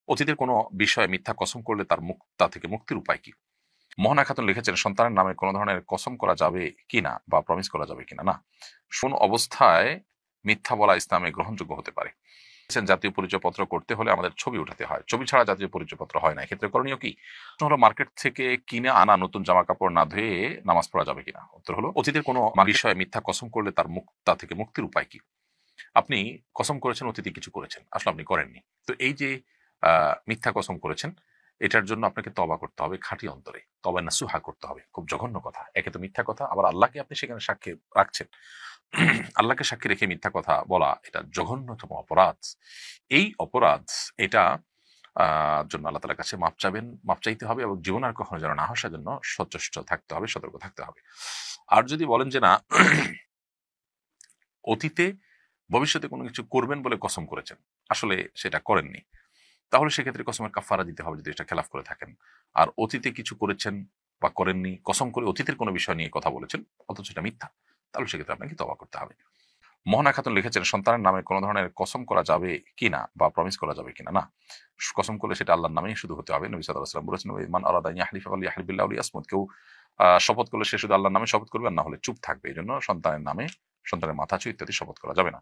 অতীতের কোনো বিষয়ে মিথ্যা কসম করলে তা থেকে মুক্তির উপায় কি? মোহনা খাতুন লিখেছেন, সন্তানের নামে কোনো ধরনের কসম করা যাবে কিনা বা প্রমিস করা যাবে কিনা। না, কোন অবস্থায় মিথ্যা বলা ইসলামে গ্রহণযোগ্য হতে পারে? জাতীয় পরিচয়পত্র করতে হলে আমাদের ছবি উঠাতে হয়, ছবি ছাড়া জাতীয় পরিচয়পত্র হয় না। এক্ষেত্রে করণীয় কি? প্রশ্ন হলো, মার্কেট থেকে কিনে আনা নতুন জামা কাপড় না ধুয়ে নামাজ পড়া যাবে কিনা। উত্তর হলো, অতীতের কোনো বিষয়ে মিথ্যা কসম করলে তা থেকে মুক্তির উপায় কি? আপনি কসম করেছেন, অতীতে কিছু করেছেন, আসলে আপনি করেননি। তো এই যে মিথ্যা কসম করেছেন, এটার জন্য আপনাকে তবা করতে হবে খাঁটি অন্তরে, তবা নাসুহা করতে হবে। খুব জঘন্য কথা, একে তো মিথ্যা কথা, আবার আল্লাহকে আপনি সেখানে সাক্ষী রাখছেন। আল্লাহকে সাক্ষী রেখে মিথ্যা কথা বলা, এটা জঘন্যতম অপরাধ। এই অপরাধ, এটা জন্য আল্লাহ তাআলার কাছে মাপ চাবেন, মাপ চাইতে হবে, এবং জীবন আর কখনো যেন না হাসার জন্য সচেষ্ট থাকতে হবে, সতর্ক থাকতে হবে। আর যদি বলেন যে না, অতীতে ভবিষ্যতে কোনো কিছু করবেন বলে কসম করেছেন, আসলে সেটা করেননি, তাহলে সেক্ষেত্রে কসমের কাফারা দিতে হবে যদি এটা খেলাফ করে থাকেন। আর অতীতে কিছু করেছেন বা করেননি, কসম করে অতীতের কোনো বিষয় নিয়ে কথা বলেছেন, অথচ এটা মিথ্যা, তাহলে সেক্ষেত্রে আপনাকে তওবা করতে হবে। মোহনা খাতুন লিখেছেন, সন্তানের নামে কোনো ধরনের কসম করা যাবে কিনা বা প্রমিস করা যাবে কিনা। না, কসম করলে সেটা আল্লাহর নামেই শুধু হতে হবে। নবী সাল্লাল্লাহু আলাইহি ওয়াসাল্লাম বলেছেন, মান আরাদা আন ইয়াহলিফা ফালইয়াহলিফ বিল্লাহি আও লিয়াসমুত। কেউ শপথ করলে সে শুধু আল্লাহর নামে শপথ করবে, আর না হলে চুপ থাকবে। এজন্য সন্তানের নামে, সন্তানের মাথা চুল ইত্যাদি শপথ করা যাবে না।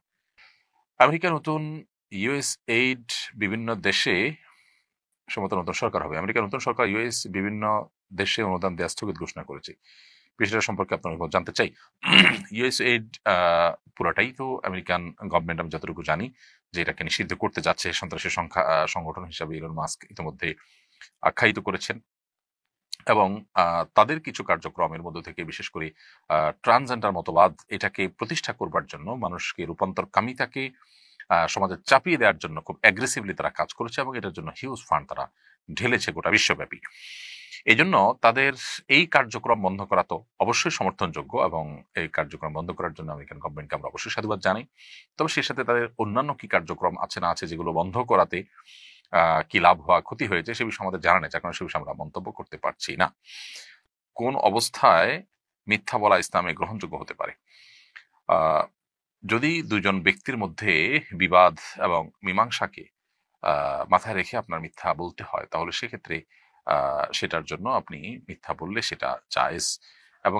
আমেরিকার নতুন ইউএস এইড বিভিন্ন দেশে, সম্ভবত নতুন সরকার হবে, আমেরিকার নতুন সরকার ইউএস বিভিন্ন দেশে অনুদান দেওয়া স্থগিত ঘোষণা করেছে। বিষয়টা সম্পর্কে আপনার উপর জানতে চাই। ইউএস এইড পুরাটাই তো আমেরিকান গভর্নমেন্ট, আমি যতটুকু জানি, যে এটাকে নিষিদ্ধ করতে যাচ্ছে। সন্ত্রাসী সংগঠন হিসাবে ইলন মাস্ক ইতিমধ্যে আখ্যায়িত করেছেন, এবং তাদের কিছু কার্যক্রমের মধ্য থেকে বিশেষ করে ট্রান্সজেন্ডার মতবাদ, এটাকে প্রতিষ্ঠা করবার জন্য, মানুষকে রূপান্তরকামিতাকে সমাজে চাপিয়ে দেওয়ার জন্য খুব অ্যাগ্রেসিভলি তারা কাজ করেছে, এবং এটার জন্য হিউজ ফান্ড তারা ঢেলেছে গোটা বিশ্বব্যাপী। এই জন্য তাদের এই কার্যক্রম বন্ধ করা তো অবশ্যই সমর্থনযোগ্য, এবং এই কার্যক্রম বন্ধ করার জন্য আমেরিকান গভর্নমেন্টকে আমরা অবশ্যই সাধুবাদ জানাই। তবে সেই সাথে তাদের অন্যান্য কি কার্যক্রম আছে না আছে, যেগুলো বন্ধ করাতে কি লাভ হওয়া ক্ষতি হয়েছে, সে বিষয়ে আমাদের জানা নেই, যার কারণে সে বিষয়ে আমরা মন্তব্য করতে পারছি না। কোন অবস্থায় মিথ্যা বলা ইসলামে গ্রহণযোগ্য হতে পারে? আহ যদি দুজন ব্যক্তির মধ্যে বিবাদ এবং মীমাংসাকে মাথায় রেখে আপনার মিথ্যা বলতে হয়, তাহলে সেক্ষেত্রে সেটার জন্য আপনি মিথ্যা বললে সেটা জায়েজ। এবং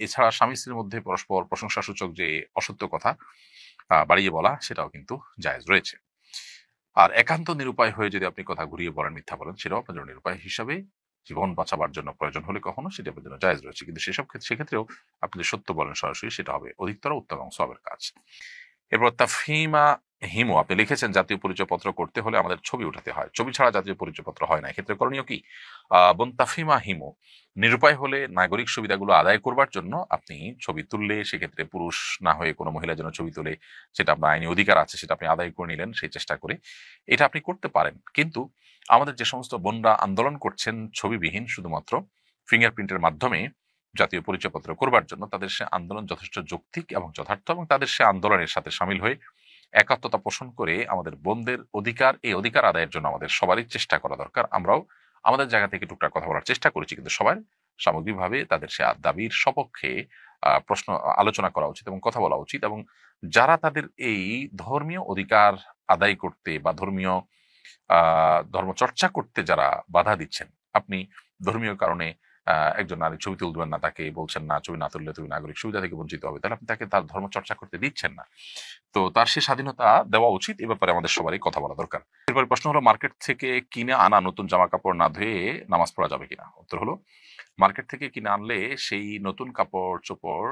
এছাড়া স্বামী স্ত্রীর মধ্যে পরস্পর প্রশংসাসূচক যে অসত্য কথা বাড়িয়ে বলা, সেটাও কিন্তু জায়েজ রয়েছে। আর একান্ত নিরুপায় হয়ে যদি আপনি কথা ঘুরিয়ে বলেন, মিথ্যা বলেন, সেটাও আপনার জন্য নিরুপায় হিসাবে, জীবন বাঁচাবার জন্য প্রয়োজন হলে কখনো, সেটা আপনার জন্য জায়েজ রয়েছে। কিন্তু সেক্ষেত্রেও আপনি যদি সত্য বলেন সরাসরি, সেটা হবে অধিকতর উত্তম এবং সওয়াবের কাজ। এরপর তাফহিমা হিমু আপনি লিখেছেন, জাতীয় পরিচয়পত্র করতে হলে আমাদের ছবি উঠাতে হয়, ছবি ছাড়া জাতীয় পরিচয়পত্র হয় না। এক্ষেত্রে করণীয় কি? বোন তাফহিমা হিমু, নিরুপায় হলে নাগরিক সুবিধাগুলো আদায় করবার জন্য আপনি ছবি তুললে, সেক্ষেত্রে পুরুষ না হয়ে কোনো মহিলা যেন ছবি তুলে, সেটা আপনার আইনি অধিকার আছে, সেটা আপনি আদায় করে নিলেন সেই চেষ্টা করে, এটা আপনি করতে পারেন। কিন্তু আমাদের যে সমস্ত বোনরা আন্দোলন করছেন ছবিবিহীন, শুধুমাত্র ফিঙ্গারপ্রিন্টের মাধ্যমে জাতীয় পরিচয়পত্র করবার জন্য, তাদের সে আন্দোলন যথেষ্ট যৌক্তিক এবং যথার্থ, এবং তাদের সে আন্দোলনের সাথে সামিল হয়ে একাত্মতা পোষণ করে আমাদের বোনদের অধিকার, এই অধিকার আদায়ের জন্য আমাদের সবারই চেষ্টা করা দরকার। আমরাও আমাদের জায়গা থেকে টুকটাক কথা বলার চেষ্টা করেছি, কিন্তু সবাই সামগ্রিকভাবে তাদের সে দাবির সপক্ষে প্রশ্ন আলোচনা করা উচিত এবং কথা বলা উচিত। এবং যারা তাদের এই ধর্মীয় অধিকার আদায় করতে বা ধর্ম চর্চা করতে যারা বাধা দিচ্ছেন, আপনি ধর্মীয় কারণে একজন নারী ছবি তুলবেন না, তাকে বলছেন না ছবি না তুললে তুমি নাগরিক সুবিধা থেকে বঞ্চিত হবে, তাহলে আপনি তাকে তার ধর্ম চর্চা করতে দিচ্ছেন না। তো তার সে স্বাধীনতা দেওয়া উচিত, এ ব্যাপারে আমাদের সবারই কথা বলা দরকার। এরপরে প্রশ্ন হলো, মার্কেট থেকে কিনে আনা নতুন জামা কাপড় না ধুয়ে নামাজ পড়া যাবে কিনা। উত্তর হলো, মার্কেট থেকে কিনে আনলে সেই নতুন কাপড় চোপড়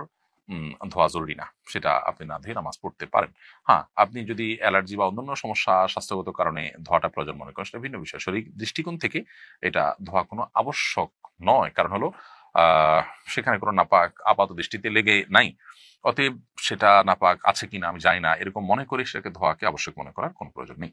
ধোয়া জরুরি না, সেটা আপনি না ধুয়ে নামাজ পড়তে পারেন। হ্যাঁ, আপনি যদি অ্যালার্জি বা অন্যান্য সমস্যা, স্বাস্থ্যগত কারণে ধোয়াটা প্রয়োজন মনে করেন, সেটা ভিন্ন বিষয়। শরীর দৃষ্টিকোণ থেকে এটা ধোয়া কোনো আবশ্যক নয়, কারণ হলো সেখানে কোনো নাপাক আপাত দৃষ্টিতে লেগে নাই। অতএব সেটা নাপাক আছে কিনা আমি জানি না, এরকম মনে করে সেটাকে ধোয়াকে আবশ্যক মনে করার কোনো প্রয়োজন নেই।